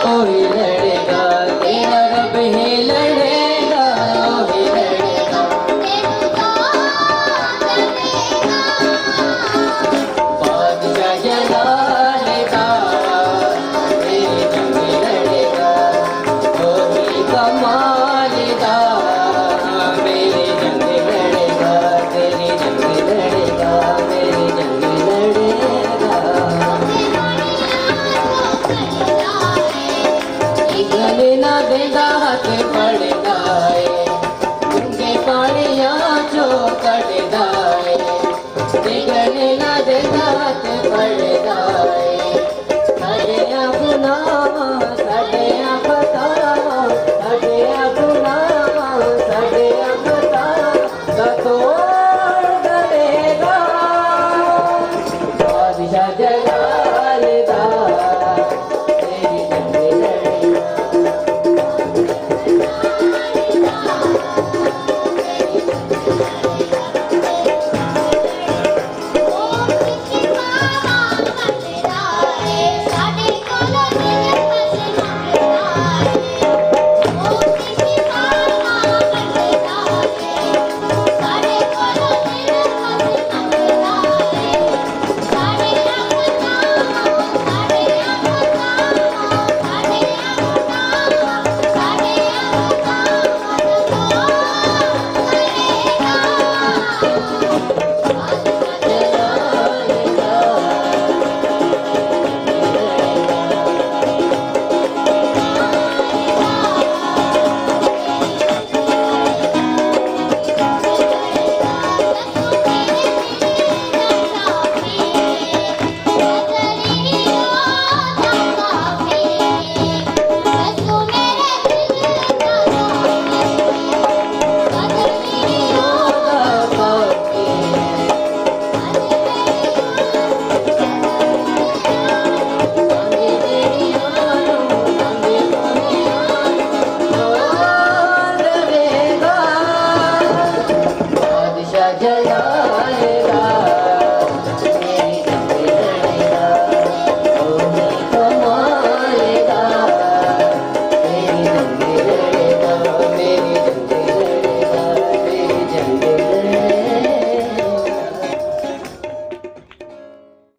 ओही लड़ेगा, तेरा रब ही लड़ेगा, ओही लड़ेगा। बादशाह जलाल का तेरी जंग लड़ेगा, ओही कमाल का मेरी जंग लड़ेगा, तेरी जंग लड़ेगा, मेरी जंग लड़ेगा। गले ना देगा हाथ पड़ता है, उनके पानियाँ जो कटता है, गले ना देगा हाथ पड़ता है। साढ़े गुनाह साढ़े